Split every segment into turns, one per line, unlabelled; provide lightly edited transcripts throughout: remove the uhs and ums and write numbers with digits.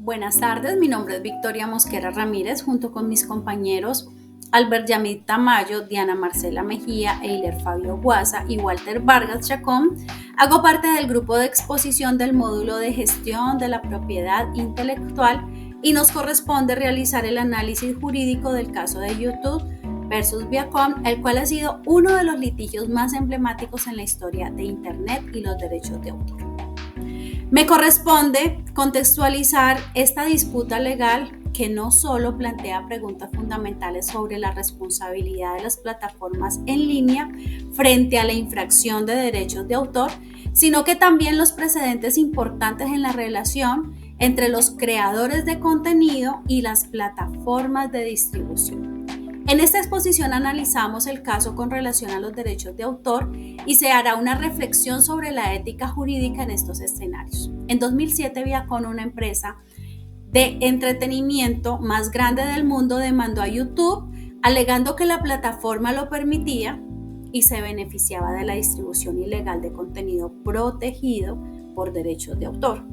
Buenas tardes, mi nombre es Victoria Mosquera Ramírez, junto con mis compañeros Albert Yamid Tamayo, Diana Marcela Mejía, Eiler Fabio Guasa y Walter Vargas Chacón. Hago parte del grupo de exposición del módulo de gestión de la propiedad intelectual y nos corresponde realizar el análisis jurídico del caso de YouTube versus Viacom, el cual ha sido uno de los litigios más emblemáticos en la historia de Internet y los derechos de autor. Me corresponde contextualizar esta disputa legal que no solo plantea preguntas fundamentales sobre la responsabilidad de las plataformas en línea frente a la infracción de derechos de autor, sino que también los precedentes importantes en la relación entre los creadores de contenido y las plataformas de distribución. En esta exposición analizamos el caso con relación a los derechos de autor y se hará una reflexión sobre la ética jurídica en estos escenarios. En 2007, Viacom, una empresa de entretenimiento más grande del mundo, demandó a YouTube alegando que la plataforma lo permitía y se beneficiaba de la distribución ilegal de contenido protegido por derechos de autor.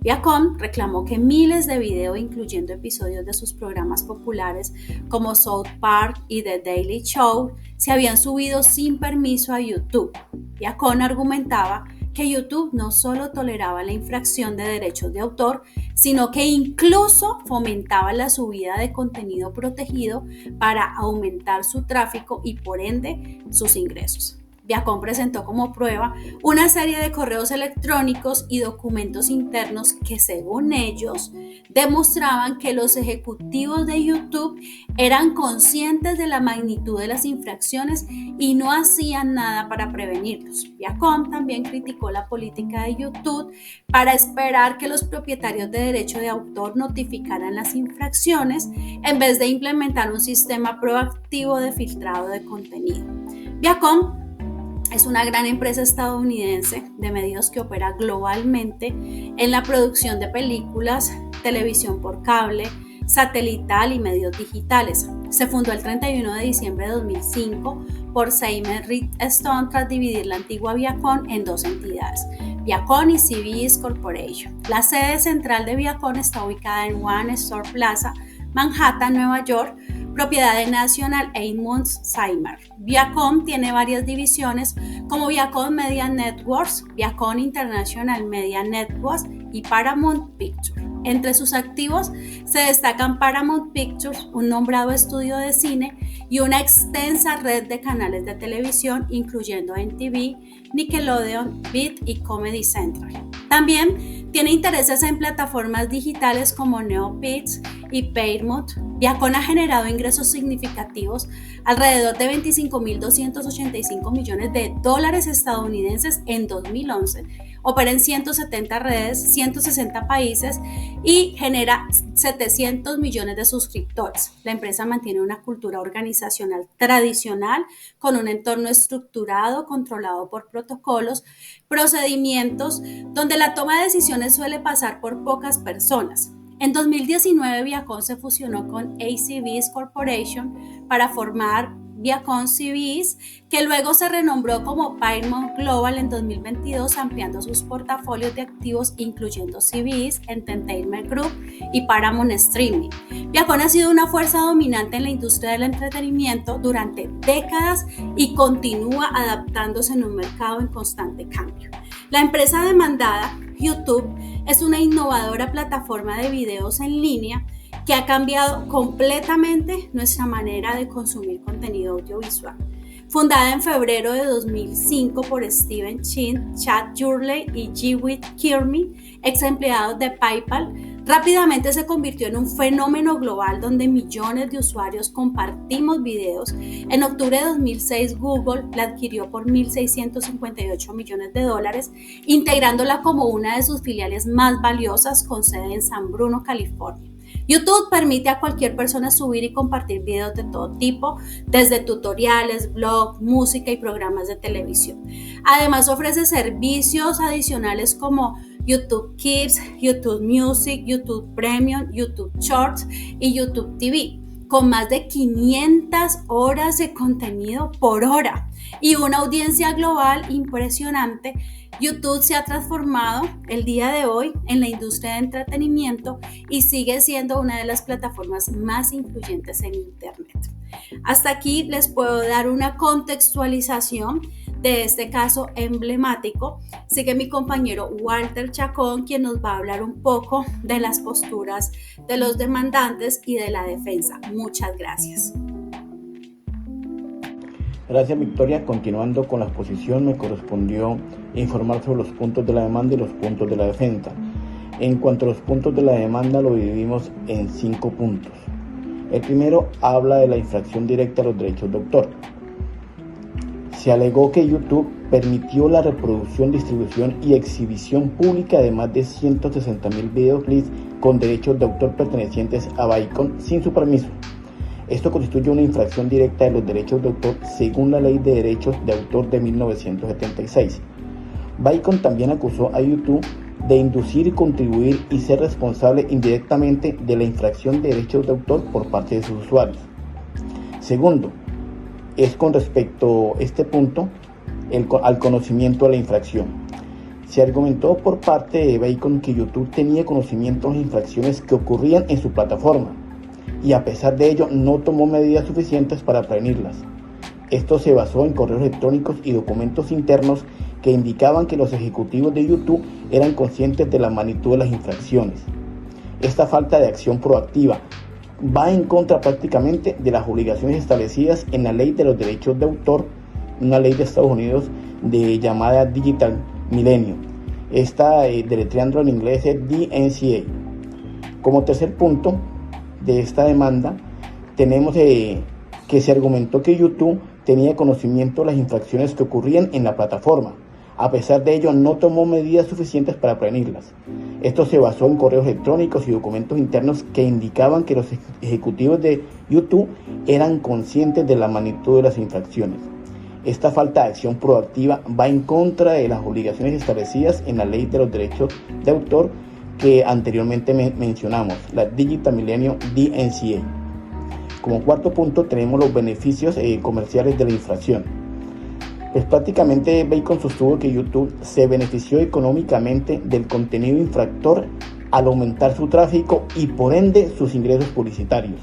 Viacom reclamó que miles de videos, incluyendo episodios de sus programas populares como South Park y The Daily Show, se habían subido sin permiso a YouTube. Viacom argumentaba que YouTube no solo toleraba la infracción de derechos de autor, sino que incluso fomentaba la subida de contenido protegido para aumentar su tráfico y por ende sus ingresos. Viacom presentó como prueba una serie de correos electrónicos y documentos internos que, según ellos, demostraban que los ejecutivos de YouTube eran conscientes de la magnitud de las infracciones y no hacían nada para prevenirlos. Viacom también criticó la política de YouTube para esperar que los propietarios de derecho de autor notificaran las infracciones en vez de implementar un sistema proactivo de filtrado de contenido. Viacom es una gran empresa estadounidense de medios que opera globalmente en la producción de películas, televisión por cable, satelital y medios digitales. Se fundó el 31 de diciembre de 2005 por Seymour Stone tras dividir la antigua Viacom en dos entidades, Viacom y CBS Corporation. La sede central de Viacom está ubicada en One Store Plaza, Manhattan, Nueva York, propiedad de National Amusements Seymour. Viacom tiene varias divisiones como Viacom Media Networks, Viacom International Media Networks y Paramount Pictures. Entre sus activos se destacan Paramount Pictures, un nombrado estudio de cine y una extensa red de canales de televisión, incluyendo MTV, Nickelodeon, Beat y Comedy Central. También tiene intereses en plataformas digitales como Neopets y Paramount. Viacom ha generado ingresos significativos, alrededor de $25.285 millones estadounidenses en 2011. Opera en 170 redes, 160 países y genera 700 millones de suscriptores. La empresa mantiene una cultura organizacional tradicional con un entorno estructurado, controlado por protocolos, procedimientos, donde la toma de decisiones suele pasar por pocas personas. En 2019, Viacom se fusionó con ACBS Corporation para formar Viacom CBS, que luego se renombró como Paramount Global en 2022, ampliando sus portafolios de activos, incluyendo CBS Entertainment Group y Paramount Streaming. Viacom ha sido una fuerza dominante en la industria del entretenimiento durante décadas y continúa adaptándose en un mercado en constante cambio. La empresa demandada, YouTube, es una innovadora plataforma de videos en línea que ha cambiado completamente nuestra manera de consumir contenido audiovisual. Fundada en febrero de 2005 por Steven Chin, Chad Hurley y Jewett Kearney, ex empleados de PayPal, rápidamente se convirtió en un fenómeno global donde millones de usuarios compartimos videos. En octubre de 2006, Google la adquirió por $1.658 millones, integrándola como una de sus filiales más valiosas con sede en San Bruno, California. YouTube permite a cualquier persona subir y compartir videos de todo tipo, desde tutoriales, blogs, música y programas de televisión. Además, ofrece servicios adicionales como YouTube Kids, YouTube Music, YouTube Premium, YouTube Shorts y YouTube TV, con más de 500 horas de contenido por hora y una audiencia global impresionante YouTube se ha transformado el día de hoy en la industria de entretenimiento y sigue siendo una de las plataformas más influyentes en Internet. Hasta aquí les puedo dar una contextualización de este caso emblemático. Sigue mi compañero Walter Chacón, quien nos va a hablar un poco de las posturas de los demandantes y de la defensa. Muchas gracias.
Gracias, Victoria. Continuando con la exposición, me correspondió informar sobre los puntos de la demanda y los puntos de la defensa. En cuanto a los puntos de la demanda, lo dividimos en 5 puntos. El primero habla de la infracción directa a los derechos de autor. Se alegó que YouTube permitió la reproducción, distribución y exhibición pública de más de 160,000 videoclips con derechos de autor pertenecientes a Viacom sin su permiso. Esto constituye una infracción directa de los derechos de autor según la Ley de Derechos de Autor de 1976. Viacom también acusó a YouTube de inducir, contribuir y ser responsable indirectamente de la infracción de derechos de autor por parte de sus usuarios. Segundo, es con respecto a este punto al conocimiento de la infracción. Se argumentó por parte de Viacom que YouTube tenía conocimiento de infracciones que ocurrían en su plataforma y a pesar de ello no tomó medidas suficientes para prevenirlas. Esto se basó en correos electrónicos y documentos internos que indicaban que los ejecutivos de YouTube eran conscientes de la magnitud de las infracciones. Esta falta de acción proactiva va en contra prácticamente de las obligaciones establecidas en la Ley de los Derechos de Autor, una ley de Estados Unidos llamada Digital Millennium. Esta, deletreando en inglés, es DMCA. Como tercer punto de esta demanda, tenemos que se argumentó que YouTube tenía conocimiento de las infracciones que ocurrían en la plataforma. A pesar de ello, no tomó medidas suficientes para prevenirlas. Esto se basó en correos electrónicos y documentos internos que indicaban que los ejecutivos de YouTube eran conscientes de la magnitud de las infracciones. Esta falta de acción proactiva va en contra de las obligaciones establecidas en la Ley de los Derechos de Autor que anteriormente mencionamos, la Digital Millennium DMCA. Como cuarto punto tenemos los beneficios comerciales de la infracción. Pues prácticamente Viacom sostuvo que YouTube se benefició económicamente del contenido infractor al aumentar su tráfico y por ende sus ingresos publicitarios.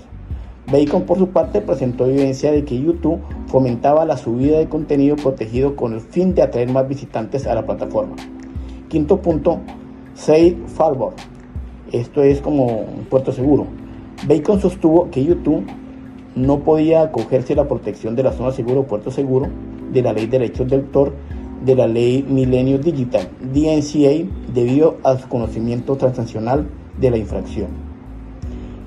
Viacom por su parte presentó evidencia de que YouTube fomentaba la subida de contenido protegido con el fin de atraer más visitantes a la plataforma. Quinto punto, Safe Harbor. Esto es como un puerto seguro. Viacom sostuvo que YouTube no podía acogerse a la protección de la zona segura o puerto seguro de la Ley de Derechos de Autor de la Ley Millennium Digital DMCA debido a su conocimiento transaccional de la infracción.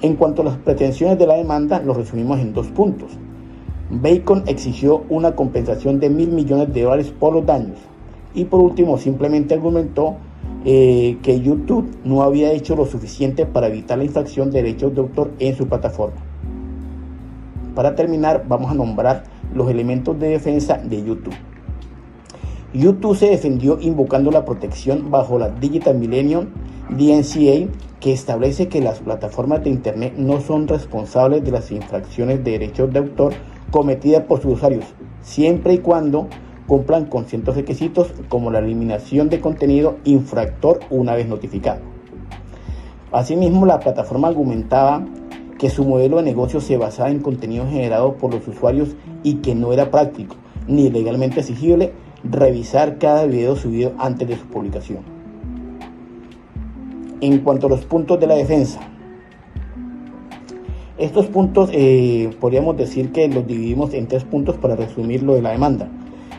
En cuanto a las pretensiones de la demanda, lo resumimos en 2 puntos. Viacom exigió una compensación de $1.000 millones por los daños y por último simplemente argumentó que YouTube no había hecho lo suficiente para evitar la infracción de derechos de autor en su plataforma. Para terminar, vamos a nombrar los elementos de defensa de YouTube. YouTube se defendió invocando la protección bajo la Digital Millennium DMCA, que establece que las plataformas de Internet no son responsables de las infracciones de derechos de autor cometidas por sus usuarios, siempre y cuando cumplan con ciertos requisitos como la eliminación de contenido infractor una vez notificado. Asimismo, la plataforma argumentaba que su modelo de negocio se basaba en contenido generado por los usuarios y que no era práctico ni legalmente exigible revisar cada video subido antes de su publicación. En cuanto a los puntos de la defensa, estos puntos podríamos decir que los dividimos en 3 puntos para resumir lo de la demanda.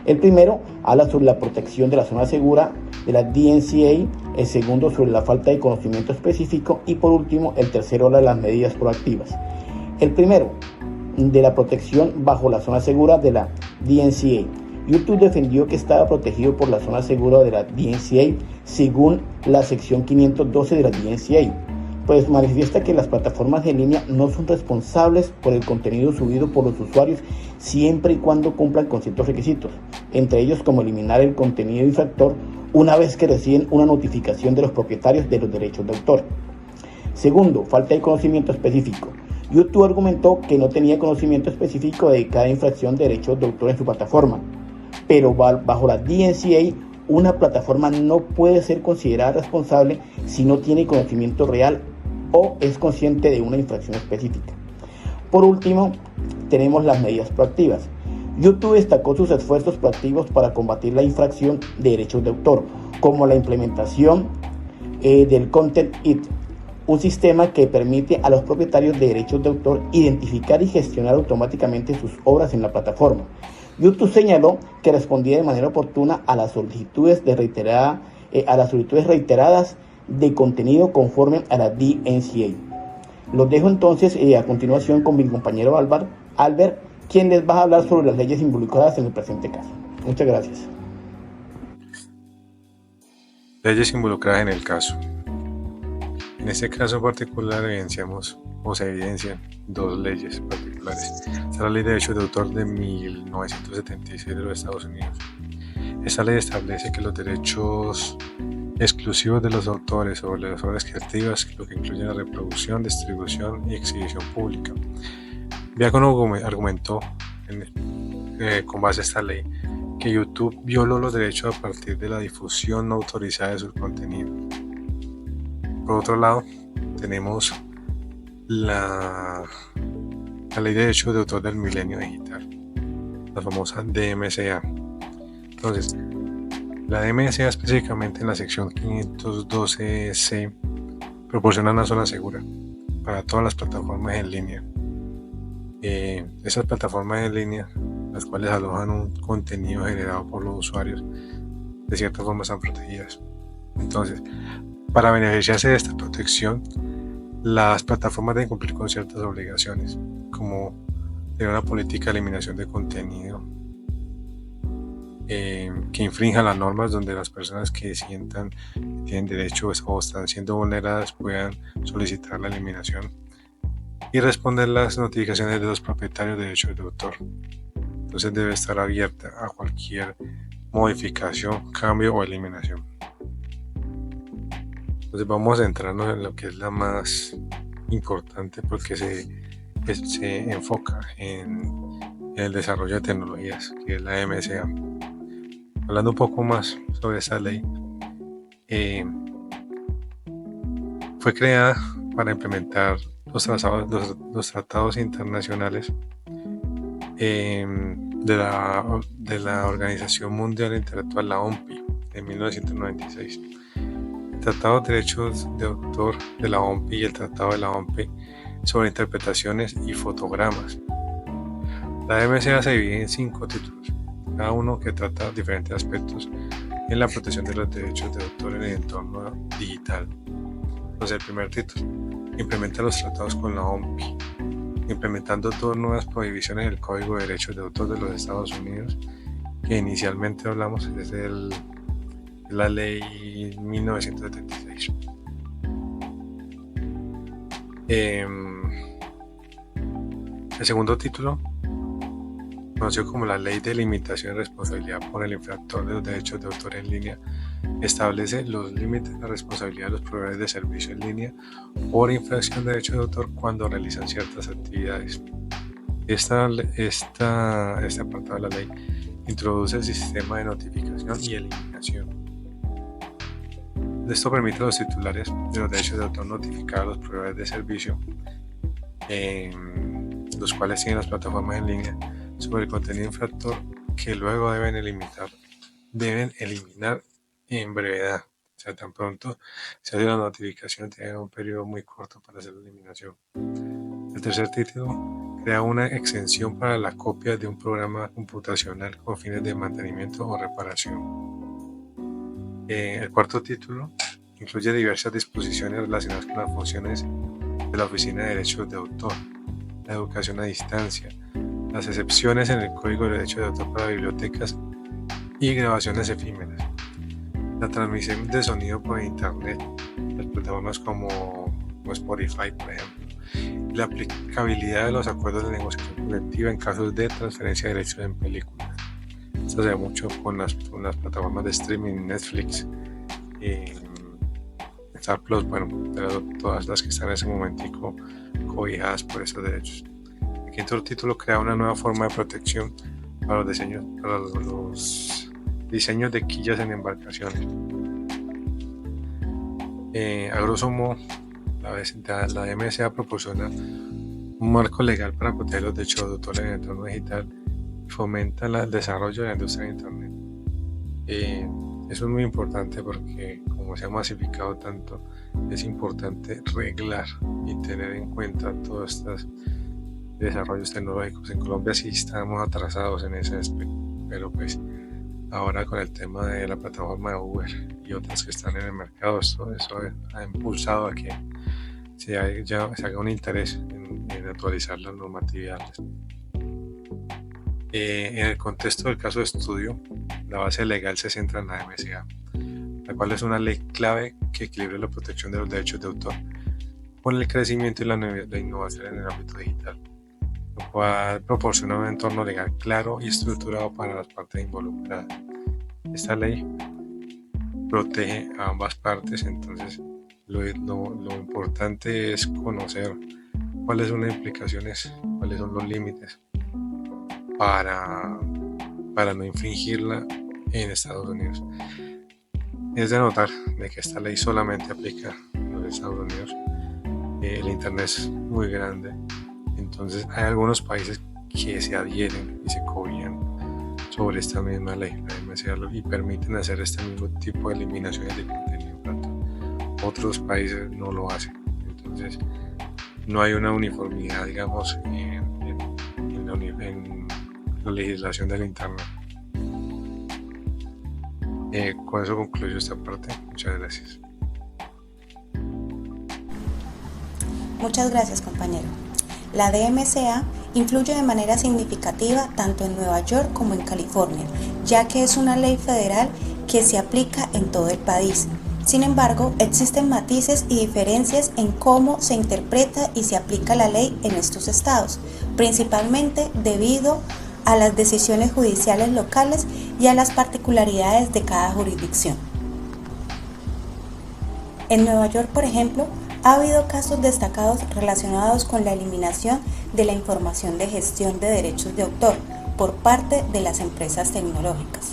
El primero habla sobre la protección de la zona segura de la DMCA, el segundo sobre la falta de conocimiento específico y por último el tercero habla de las medidas proactivas. El primero, de la protección bajo la zona segura de la DMCA. YouTube defendió que estaba protegido por la zona segura de la DMCA según la sección 512 de la DMCA, pues manifiesta que las plataformas en línea no son responsables por el contenido subido por los usuarios siempre y cuando cumplan con ciertos requisitos, entre ellos como eliminar el contenido infractor una vez que reciben una notificación de los propietarios de los derechos de autor. Segundo, falta de conocimiento específico. YouTube argumentó que no tenía conocimiento específico de cada infracción de derechos de autor en su plataforma, pero bajo la DMCA Una plataforma no puede ser considerada responsable si no tiene conocimiento real o es consciente de una infracción específica. Por último, tenemos las medidas proactivas. YouTube destacó sus esfuerzos proactivos para combatir la infracción de derechos de autor, como la implementación del Content ID, un sistema que permite a los propietarios de derechos de autor identificar y gestionar automáticamente sus obras en la plataforma. YouTube señaló que respondía de manera oportuna a las solicitudes reiteradas de contenido conforme a la DMCA. Los dejo entonces a continuación con mi compañero Albert, quien les va a hablar sobre las leyes involucradas en el presente caso. Muchas gracias.
Leyes involucradas en el caso. En este caso particular se evidencian dos leyes particulares. Está la Ley de Derechos de Autor de 1976 de los Estados Unidos. Esta ley establece que los derechos exclusivos de los autores sobre las obras creativas, lo que incluye la reproducción, distribución y exhibición pública. Diácono argumentó con base a esta ley que YouTube violó los derechos a partir de la difusión no autorizada de su contenido. Por otro lado, tenemos la Ley de Derechos de Autor del Milenio Digital, la famosa DMCA. Entonces, la DMCA específicamente en la sección 512C proporciona una zona segura para todas las plataformas en línea. Esas plataformas en línea, las cuales alojan un contenido generado por los usuarios, de cierta forma están protegidas. Entonces, para beneficiarse de esta protección, las plataformas deben cumplir con ciertas obligaciones, como tener una política de eliminación de contenido que infrinja las normas, donde las personas que sientan que tienen derechos o están siendo vulneradas puedan solicitar la eliminación y responder las notificaciones de los propietarios de derechos de autor. Entonces debe estar abierta a cualquier modificación, cambio o eliminación. Entonces vamos a centrarnos en lo que es la más importante, porque se enfoca en el desarrollo de tecnologías, que es la MCA. Hablando un poco más sobre esta ley, fue creada para implementar los tratados internacionales de la Organización Mundial Intelectual, la OMPI, de 1996. El Tratado de Derechos de Autor de la OMPI y el Tratado de la OMPI sobre interpretaciones y fotogramas. La MCA se divide en 5 títulos, cada uno que trata diferentes aspectos en la protección de los derechos de autor en el entorno digital. Entonces, el primer título implementa los tratados con la OMPI, implementando 2 nuevas prohibiciones del Código de Derechos de Autor de los Estados Unidos, que inicialmente hablamos es la Ley 1976. El segundo título, conocido como la Ley de Limitación y Responsabilidad por el infractor de los derechos de autor en línea, establece los límites de la responsabilidad de los proveedores de servicio en línea por infracción de derechos de autor cuando realizan ciertas actividades. Este apartado de la ley introduce el sistema de notificación y eliminación. Esto permite a los titulares de los derechos de autor notificar a los proveedores de servicio, los cuales tienen las plataformas en línea, sobre el contenido infractor que luego deben eliminar en brevedad. O sea, tan pronto se hace la notificación, tiene un periodo muy corto para hacer la eliminación. El tercer título crea una exención para la copia de un programa computacional con fines de mantenimiento o reparación. El cuarto título incluye diversas disposiciones relacionadas con las funciones de la Oficina de Derechos de Autor, la educación a distancia, las excepciones en el Código de Derechos de Autor para bibliotecas y grabaciones efímeras, la transmisión de sonido por internet, las plataformas como Spotify, por ejemplo, y la aplicabilidad de los acuerdos de negociación colectiva en casos de transferencia de derechos en películas. Esto se ve mucho con las plataformas de streaming, Netflix, Star Plus, todas las que están en ese momentico cobijadas por esos derechos. El quinto título crea una nueva forma de protección para los diseños de quillas en embarcaciones. A grosso modo, la DMCA proporciona un marco legal para proteger los derechos de autor en el entorno digital y fomenta el desarrollo de la industria de Internet. Eso es muy importante porque, como se ha masificado tanto, es importante reglar y tener en cuenta todos estos desarrollos tecnológicos. En Colombia sí estamos atrasados en ese aspecto, pero pues ahora con el tema de la plataforma de Uber y otras que están en el mercado, eso ha impulsado a que se haga un interés en actualizar la normatividad. En el contexto del caso de estudio, la base legal se centra en la DMCA, la cual es una ley clave que equilibra la protección de los derechos de autor con el crecimiento y la innovación en el ámbito digital, lo cual proporciona un entorno legal claro y estructurado para las partes involucradas. Esta ley protege a ambas partes, entonces lo importante es conocer cuáles son las implicaciones, cuáles son los límites para no infringirla en Estados Unidos. Es de notar de que esta ley solamente aplica en los Estados Unidos. El Internet es muy grande, entonces hay algunos países que se adhieren y se cobijan sobre esta misma ley, la DMCA, y permiten hacer este mismo tipo de eliminaciones de contenido. Otros países no lo hacen, entonces no hay una uniformidad, digamos, en la legislación del Internet. Con eso concluyo esta parte. Muchas gracias.
Muchas gracias, compañero. La DMCA influye de manera significativa tanto en Nueva York como en California, ya que es una ley federal que se aplica en todo el país. Sin embargo, existen matices y diferencias en cómo se interpreta y se aplica la ley en estos estados, principalmente debido a las decisiones judiciales locales y a las particularidades de cada jurisdicción. En Nueva York, por ejemplo, ha habido casos destacados relacionados con la eliminación de la información de gestión de derechos de autor por parte de las empresas tecnológicas.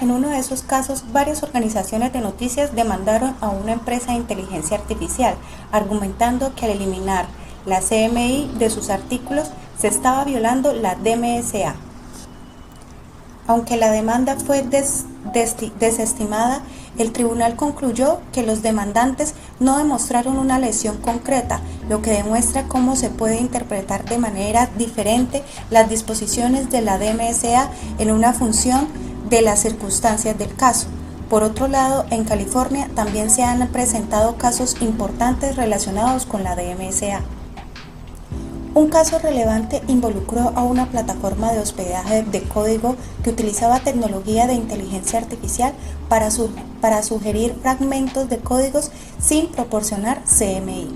En uno de esos casos, varias organizaciones de noticias demandaron a una empresa de inteligencia artificial, argumentando que al eliminar la CMI de sus artículos se estaba violando la DMCA. Aunque la demanda fue desestimada, el tribunal concluyó que los demandantes no demostraron una lesión concreta, lo que demuestra cómo se puede interpretar de manera diferente las disposiciones de la DMCA en una función de las circunstancias del caso. Por otro lado, en California también se han presentado casos importantes relacionados con la DMCA. Un caso relevante involucró a una plataforma de hospedaje de código que utilizaba tecnología de inteligencia artificial para sugerir fragmentos de códigos sin proporcionar CMI.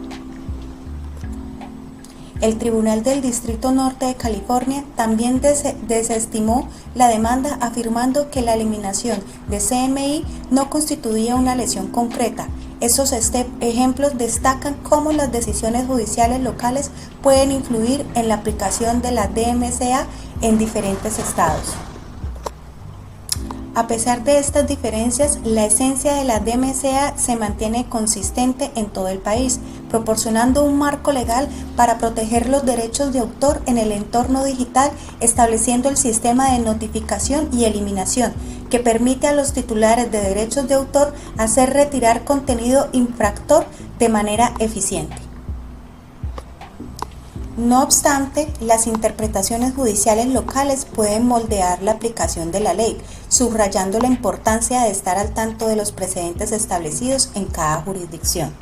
El Tribunal del Distrito Norte de California también desestimó la demanda, afirmando que la eliminación de CMI no constituía una lesión concreta. Esos ejemplos destacan cómo las decisiones judiciales locales pueden influir en la aplicación de la DMCA en diferentes estados. A pesar de estas diferencias, la esencia de la DMCA se mantiene consistente en todo el país, proporcionando un marco legal para proteger los derechos de autor en el entorno digital, estableciendo el sistema de notificación y eliminación, que permite a los titulares de derechos de autor hacer retirar contenido infractor de manera eficiente. No obstante, las interpretaciones judiciales locales pueden moldear la aplicación de la ley, subrayando la importancia de estar al tanto de los precedentes establecidos en cada jurisdicción.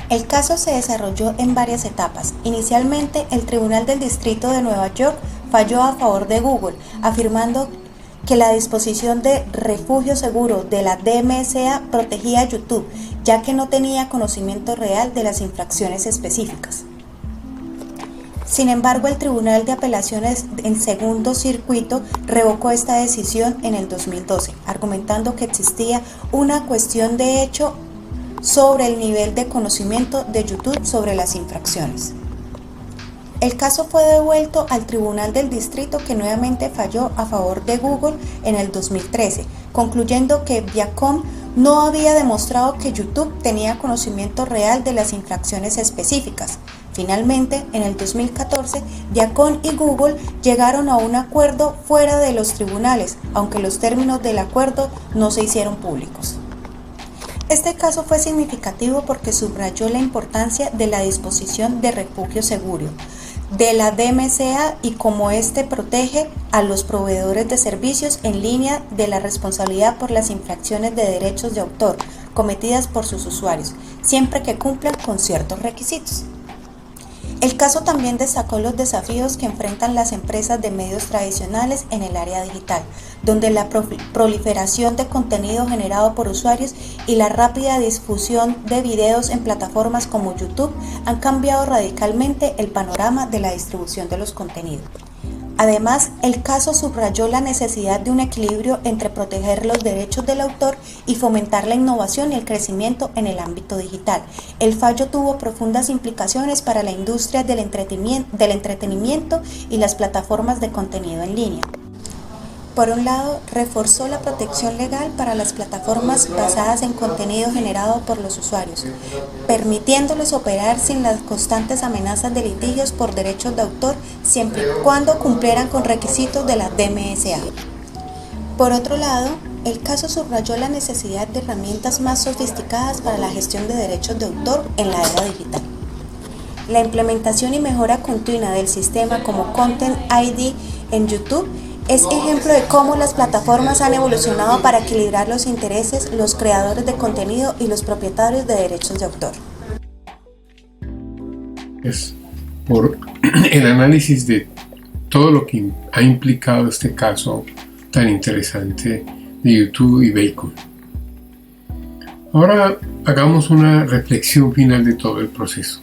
El caso se desarrolló en varias etapas. Inicialmente, el Tribunal del Distrito de Nueva York falló a favor de Google, afirmando que la disposición de refugio seguro de la DMCA protegía a YouTube, ya que no tenía conocimiento real de las infracciones específicas. Sin embargo, el Tribunal de Apelaciones en Segundo Circuito revocó esta decisión en el 2012, argumentando que existía una cuestión de hecho sobre el nivel de conocimiento de YouTube sobre las infracciones. El caso fue devuelto al Tribunal del Distrito, que nuevamente falló a favor de Google en el 2013, concluyendo que Viacom no había demostrado que YouTube tenía conocimiento real de las infracciones específicas. Finalmente, en el 2014, Viacom y Google llegaron a un acuerdo fuera de los tribunales, aunque los términos del acuerdo no se hicieron públicos. Este caso fue significativo porque subrayó la importancia de la disposición de refugio seguro de la DMCA y cómo éste protege a los proveedores de servicios en línea de la responsabilidad por las infracciones de derechos de autor cometidas por sus usuarios, siempre que cumplan con ciertos requisitos. El caso también destacó los desafíos que enfrentan las empresas de medios tradicionales en el área digital, donde la proliferación de contenido generado por usuarios y la rápida difusión de videos en plataformas como YouTube han cambiado radicalmente el panorama de la distribución de los contenidos. Además, el caso subrayó la necesidad de un equilibrio entre proteger los derechos del autor y fomentar la innovación y el crecimiento en el ámbito digital. El fallo tuvo profundas implicaciones para la industria del entretenimiento y las plataformas de contenido en línea. Por un lado, reforzó la protección legal para las plataformas basadas en contenido generado por los usuarios, permitiéndoles operar sin las constantes amenazas de litigios por derechos de autor siempre y cuando cumplieran con requisitos de la DMCA. Por otro lado, el caso subrayó la necesidad de herramientas más sofisticadas para la gestión de derechos de autor en la era digital. La implementación y mejora continua del sistema como Content ID en YouTube es ejemplo de cómo las plataformas han evolucionado para equilibrar los intereses, los creadores de contenido y los propietarios de derechos de autor.
Es por el análisis de todo lo que ha implicado este caso tan interesante de YouTube y Bacon. Ahora hagamos una reflexión final de todo el proceso.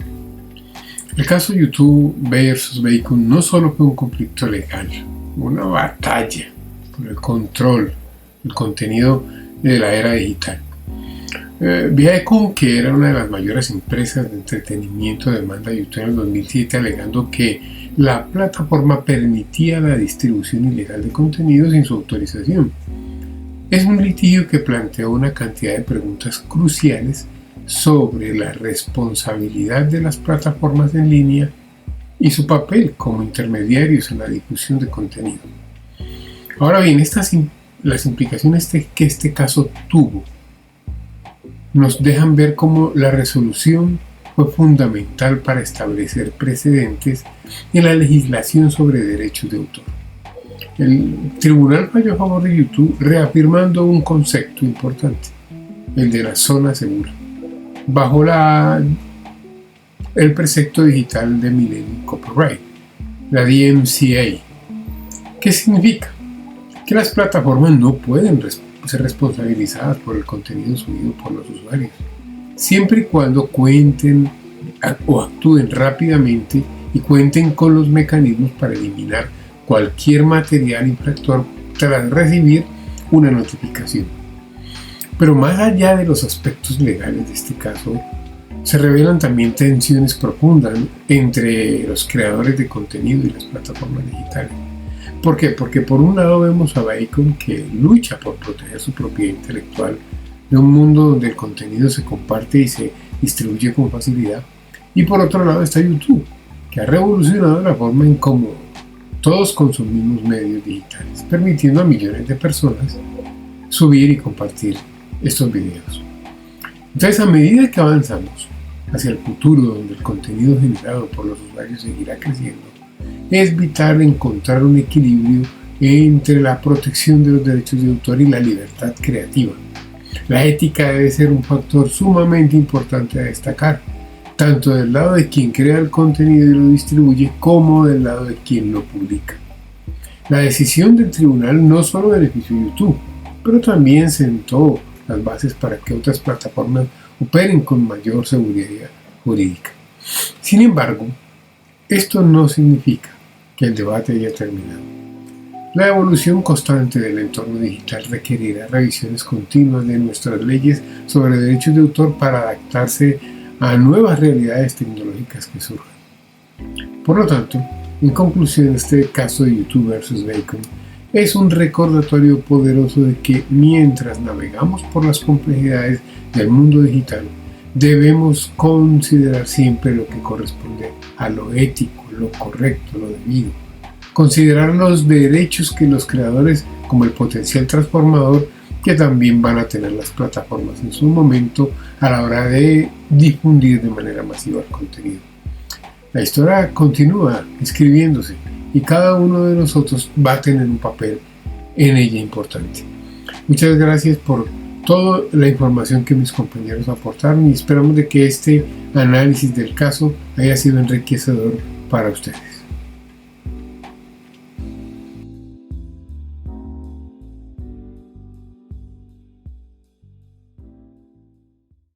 El caso YouTube versus Bacon no solo fue un conflicto legal, una batalla por el control del contenido de la era digital. Viacom, que era una de las mayores empresas de entretenimiento, demanda a YouTube en el 2007 alegando que la plataforma permitía la distribución ilegal de contenido sin su autorización. Es un litigio que planteó una cantidad de preguntas cruciales sobre la responsabilidad de las plataformas en línea y su papel como intermediarios en la difusión de contenido. Ahora bien, las implicaciones que este caso tuvo nos dejan ver cómo la resolución fue fundamental para establecer precedentes en la legislación sobre derechos de autor. El tribunal falló a favor de YouTube reafirmando un concepto importante, el de la zona segura, bajo el precepto digital de Millennium Copyright, la DMCA. ¿Qué significa? Que las plataformas no pueden ser responsabilizadas por el contenido subido por los usuarios, siempre y cuando cuenten o actúen rápidamente y cuenten con los mecanismos para eliminar cualquier material infractor tras recibir una notificación. Pero más allá de los aspectos legales de este caso, se revelan también tensiones profundas entre los creadores de contenido y las plataformas digitales. ¿Por qué? Porque por un lado vemos a Bacon, que lucha por proteger su propiedad intelectual de un mundo donde el contenido se comparte y se distribuye con facilidad, y por otro lado está YouTube, que ha revolucionado la forma en cómo todos consumimos medios digitales, permitiendo a millones de personas subir y compartir estos videos. Entonces, a medida que avanzamos hacia el futuro donde el contenido generado por los usuarios seguirá creciendo, es vital encontrar un equilibrio entre la protección de los derechos de autor y la libertad creativa. La ética debe ser un factor sumamente importante a destacar, tanto del lado de quien crea el contenido y lo distribuye, como del lado de quien lo publica. La decisión del tribunal no solo benefició a YouTube, pero también sentó las bases para que otras plataformas operen con mayor seguridad jurídica. Sin embargo, esto no significa que el debate haya terminado. La evolución constante del entorno digital requerirá revisiones continuas de nuestras leyes sobre derechos de autor para adaptarse a nuevas realidades tecnológicas que surjan. Por lo tanto, en conclusión, este caso de YouTube versus Bacon es un recordatorio poderoso de que mientras navegamos por las complejidades del mundo digital, debemos considerar siempre lo que corresponde a lo ético, lo correcto, lo debido. Considerar los derechos que los creadores, como el potencial transformador que también van a tener las plataformas en su momento a la hora de difundir de manera masiva el contenido. La historia continúa escribiéndose y cada uno de nosotros va a tener un papel en ella importante. Muchas gracias por toda la información que mis compañeros aportaron y esperamos de que este análisis del caso haya sido enriquecedor para ustedes.